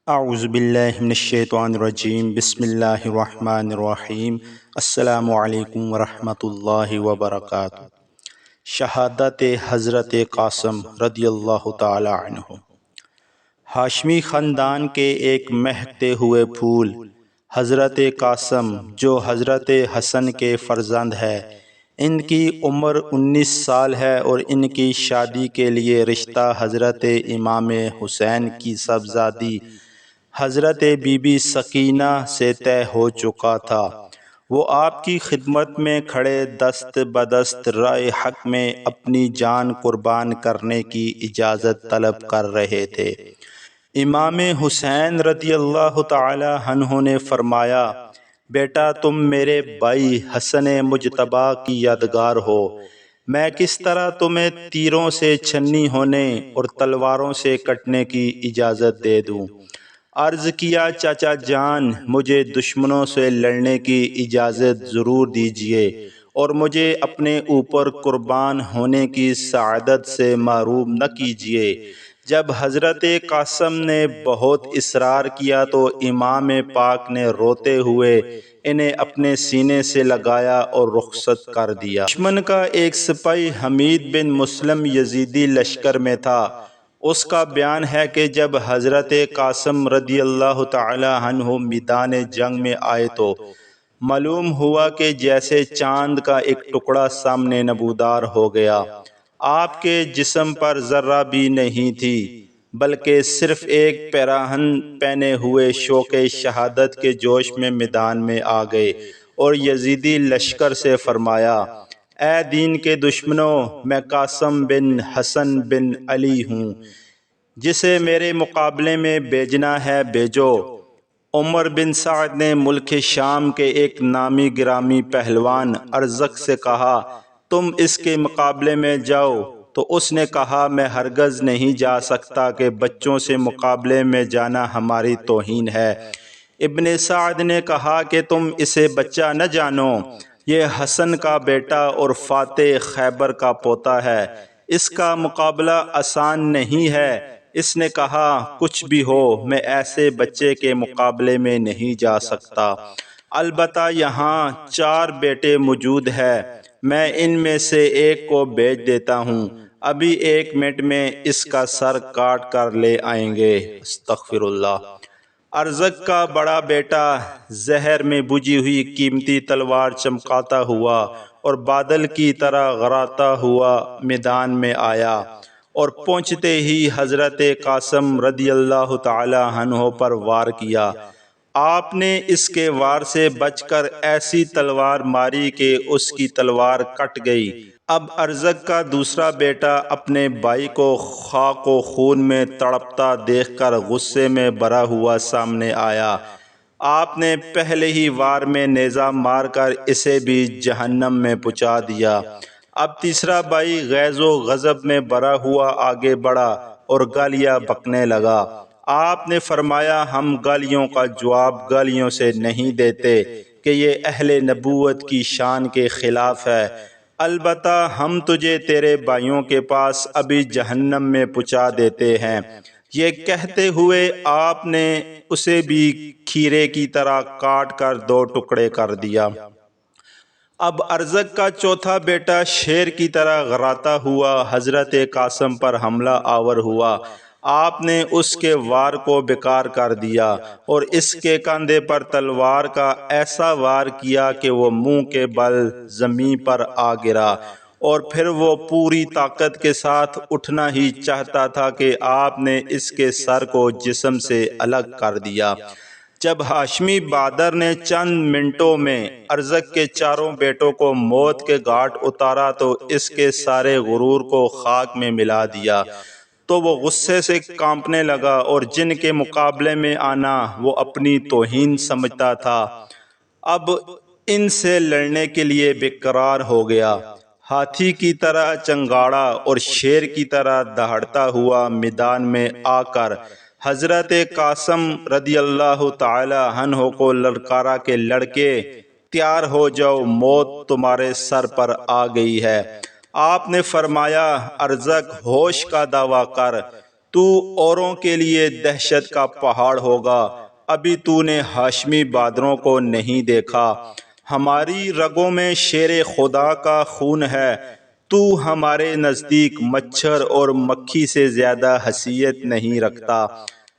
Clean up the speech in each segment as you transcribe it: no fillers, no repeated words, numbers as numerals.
اعوذ باللہ من الشیطان الرجیم بسم اللہ الرحمن الرحیم السلام علیکم ورحمۃ اللہ وبرکاتہ۔ شہادت حضرت قاسم رضی اللہ تعالی عنہ۔ ہاشمی خاندان کے ایک مہکتے ہوئے پھول حضرت قاسم جو حضرت حسن کے فرزند ہے، ان کی عمر 19 سال ہے اور ان کی شادی کے لیے رشتہ حضرت امام حسین کی صاحبزادی حضرت بی بی سکینہ سے طے ہو چکا تھا۔ وہ آپ کی خدمت میں کھڑے دست بدست رائے حق میں اپنی جان قربان کرنے کی اجازت طلب کر رہے تھے۔ امام حسین رضی اللہ تعالی عنہ نے فرمایا، بیٹا تم میرے بھائی حسن مجتبیٰ کی یادگار ہو، میں کس طرح تمہیں تیروں سے چھنی ہونے اور تلواروں سے کٹنے کی اجازت دے دوں؟ عرض کیا، چاچا جان مجھے دشمنوں سے لڑنے کی اجازت ضرور دیجیے اور مجھے اپنے اوپر قربان ہونے کی سعادت سے محروم نہ کیجیے۔ جب حضرت قاسم نے بہت اصرار کیا تو امام پاک نے روتے ہوئے انہیں اپنے سینے سے لگایا اور رخصت کر دیا۔ دشمن کا ایک سپاہی حمید بن مسلم یزیدی لشکر میں تھا۔ اس کا بیان ہے کہ جب حضرت قاسم رضی اللہ تعالی عنہ میدان جنگ میں آئے تو معلوم ہوا کہ جیسے چاند کا ایک ٹکڑا سامنے نمودار ہو گیا۔ آپ کے جسم پر ذرہ بھی نہیں تھی، بلکہ صرف ایک پیراہن پہنے ہوئے شوق شہادت کے جوش میں میدان میں آ گئے اور یزیدی لشکر سے فرمایا، اے دین کے دشمنوں، میں قاسم بن حسن بن علی ہوں، جسے میرے مقابلے میں بھیجنا ہے بھیجو۔ عمر بن سعد نے ملک شام کے ایک نامی گرامی پہلوان ارزق سے کہا، تم اس کے مقابلے میں جاؤ، تو اس نے کہا، میں ہرگز نہیں جا سکتا کہ بچوں سے مقابلے میں جانا ہماری توہین ہے۔ ابن سعد نے کہا کہ تم اسے بچہ نہ جانو، یہ حسن کا بیٹا اور فاتح خیبر کا پوتا ہے، اس کا مقابلہ آسان نہیں ہے۔ اس نے کہا، کچھ بھی ہو میں ایسے بچے کے مقابلے میں نہیں جا سکتا، البتہ یہاں 4 بیٹے موجود ہیں، میں ان میں سے ایک کو بھیج دیتا ہوں، ابھی 1 منٹ میں اس کا سر کاٹ کر لے آئیں گے۔ استغفر اللہ۔ ارزق کا بڑا بیٹا زہر میں بجھی ہوئی قیمتی تلوار چمکاتا ہوا اور بادل کی طرح غراتا ہوا میدان میں آیا اور پہنچتے ہی حضرت قاسم رضی اللہ تعالی عنہ پر وار کیا۔ آپ نے اس کے وار سے بچ کر ایسی تلوار ماری کہ اس کی تلوار کٹ گئی۔ اب ارزق کا دوسرا بیٹا اپنے بھائی کو خاک و خون میں تڑپتا دیکھ کر غصے میں بھرا ہوا سامنے آیا۔ آپ نے پہلے ہی وار میں نیزہ مار کر اسے بھی جہنم میں پہنچا دیا۔ اب تیسرا بھائی غیظ و غضب میں بھرا ہوا آگے بڑھا اور گالیاں بکنے لگا۔ آپ نے فرمایا، ہم گالیوں کا جواب گالیوں سے نہیں دیتے کہ یہ اہل نبوت کی شان کے خلاف ہے، البتہ ہم تجھے تیرے بھائیوں کے پاس ابھی جہنم میں پہنچا دیتے ہیں۔ یہ کہتے ہوئے آپ نے اسے بھی کھیرے کی طرح کاٹ کر 2 ٹکڑے کر دیا۔ اب ارزق کا چوتھا بیٹا شیر کی طرح غراتا ہوا حضرت قاسم پر حملہ آور ہوا۔ آپ نے اس کے وار کو بیکار کر دیا اور اس کے کاندھے پر تلوار کا ایسا وار کیا کہ وہ منہ کے بل زمین پر آ گرا، اور پھر وہ پوری طاقت کے ساتھ اٹھنا ہی چاہتا تھا کہ آپ نے اس کے سر کو جسم سے الگ کر دیا۔ جب ہاشمی بہادر نے چند منٹوں میں ارزق کے 4 بیٹوں کو موت کے گھاٹ اتارا تو اس کے سارے غرور کو خاک میں ملا دیا، تو وہ غصے سے کانپنے لگا اور جن کے مقابلے میں آنا وہ اپنی توہین سمجھتا تھا، اب ان سے لڑنے کے لیے بے قرار ہو گیا۔ ہاتھی کی طرح چنگاڑا اور شیر کی طرح دہاڑتا ہوا میدان میں آ کر حضرت قاسم رضی اللہ تعالی عنہ کو للکارا کہ لڑکے تیار ہو جاؤ، موت تمہارے سر پر آ گئی ہے۔ آپ نے فرمایا، ارزق ہوش کا دعویٰ کر، تو اوروں کے لیے دہشت کا پہاڑ ہوگا، ابھی تو نے ہاشمی بادروں کو نہیں دیکھا، ہماری رگوں میں شیر خدا کا خون ہے، تو ہمارے نزدیک مچھر اور مکھی سے زیادہ حیثیت نہیں رکھتا۔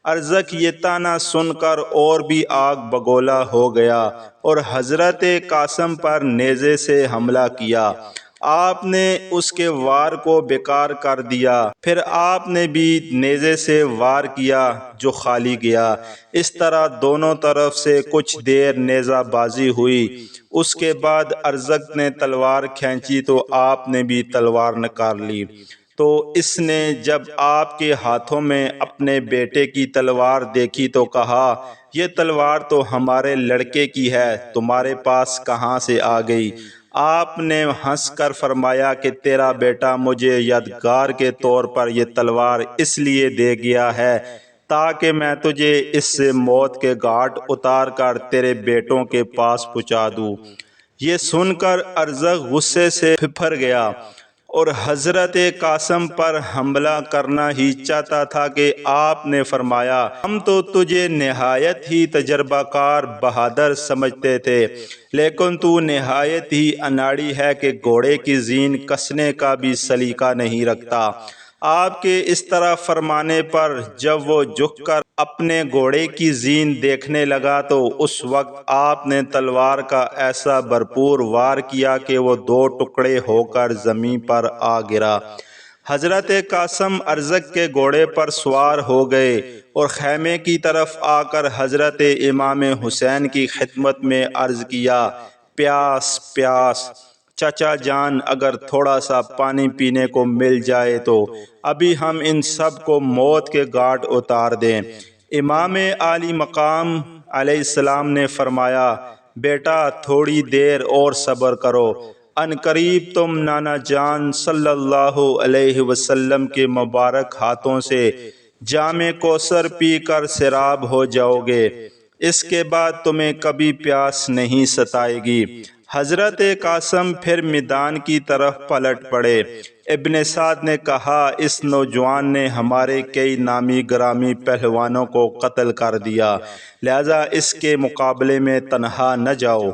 ارزق یہ طعنہ سن کر اور بھی آگ بگولا ہو گیا اور حضرت قاسم پر نیزے سے حملہ کیا۔ آپ نے اس کے وار کو بیکار کر دیا، پھر آپ نے بھی نیزے سے وار کیا جو خالی گیا۔ اس طرح دونوں طرف سے کچھ دیر نیزہ بازی ہوئی۔ اس کے بعد ارزق نے تلوار کھینچی تو آپ نے بھی تلوار نکال لی۔ تو اس نے جب آپ کے ہاتھوں میں اپنے بیٹے کی تلوار دیکھی تو کہا، یہ تلوار تو ہمارے لڑکے کی ہے، تمہارے پاس کہاں سے آ گئی؟ آپ نے ہنس کر فرمایا کہ تیرا بیٹا مجھے یادگار کے طور پر یہ تلوار اس لیے دے گیا ہے تاکہ میں تجھے اس سے موت کے گھاٹ اتار کر تیرے بیٹوں کے پاس پہنچا دوں۔ یہ سن کر ارزق غصے سے پھپھر گیا اور حضرت قاسم پر حملہ کرنا ہی چاہتا تھا کہ آپ نے فرمایا، ہم تو تجھے نہایت ہی تجربہ کار بہادر سمجھتے تھے، لیکن تو نہایت ہی اناڑی ہے کہ گھوڑے کی زین کسنے کا بھی سلیقہ نہیں رکھتا۔ آپ کے اس طرح فرمانے پر جب وہ جھک کر اپنے گھوڑے کی زین دیکھنے لگا تو اس وقت آپ نے تلوار کا ایسا بھرپور وار کیا کہ وہ دو ٹکڑے ہو کر زمین پر آ گرا۔ حضرت قاسم ارزق کے گھوڑے پر سوار ہو گئے اور خیمے کی طرف آ کر حضرت امام حسین کی خدمت میں عرض کیا، پیاس پیاس، چچا جان اگر تھوڑا سا پانی پینے کو مل جائے تو ابھی ہم ان سب کو موت کے گھاٹ اتار دیں۔ امام عالی مقام علیہ السلام نے فرمایا، بیٹا تھوڑی دیر اور صبر کرو، ان قریب تم نانا جان صلی اللہ علیہ وسلم کے مبارک ہاتھوں سے جام کوثر پی کر سیراب ہو جاؤ گے، اس کے بعد تمہیں کبھی پیاس نہیں ستائے گی۔ حضرت قاسم پھر میدان کی طرف پلٹ پڑے۔ ابن سعد نے کہا، اس نوجوان نے ہمارے کئی نامی گرامی پہلوانوں کو قتل کر دیا، لہذا اس کے مقابلے میں تنہا نہ جاؤ،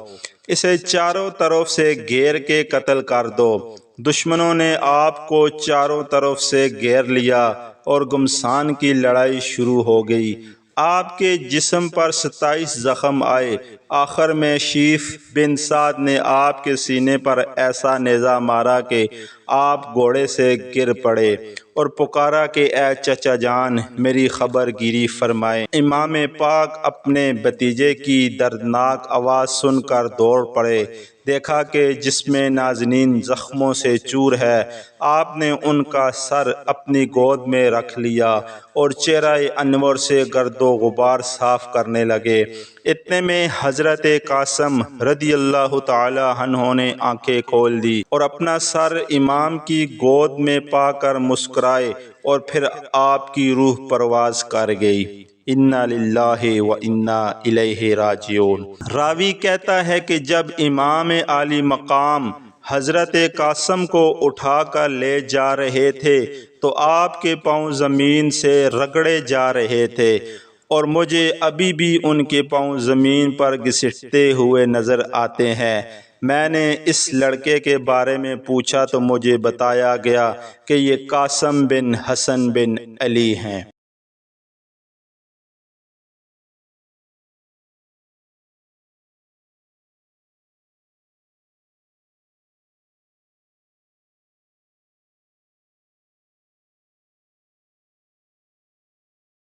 اسے چاروں طرف سے گھیر کے قتل کر دو۔ دشمنوں نے آپ کو چاروں طرف سے گھیر لیا اور گھمسان کی لڑائی شروع ہو گئی۔ آپ کے جسم پر 27 زخم آئے۔ آخر میں شیف بن سعد نے آپ کے سینے پر ایسا نیزہ مارا کہ آپ گھوڑے سے گر پڑے اور پکارا کہ اے چچا جان میری خبر گیری فرمائیں۔ امام پاک اپنے بھتیجے کی دردناک آواز سن کر دوڑ پڑے، دیکھا کہ جسم نازنین زخموں سے چور ہے۔ آپ نے ان کا سر اپنی گود میں رکھ لیا اور چہرہ انور سے گرد و غبار صاف کرنے لگے۔ اتنے میں حضرت قاسم رضی اللہ تعالی عنہ نے آنکھیں کھول دی اور اپنا سر امام کی گود میں پا کر مسکرائے اور پھر آپ کی روح پرواز کر گئی۔ انا للہ و انا الیہ راجعون۔ راوی کہتا ہے کہ جب امام عالی مقام حضرت قاسم کو اٹھا کر لے جا رہے تھے تو آپ کے پاؤں زمین سے رگڑے جا رہے تھے اور مجھے ابھی بھی ان کے پاؤں زمین پر گھسٹتے ہوئے نظر آتے ہیں۔ میں نے اس لڑکے کے بارے میں پوچھا تو مجھے بتایا گیا کہ یہ قاسم بن حسن بن علی ہیں۔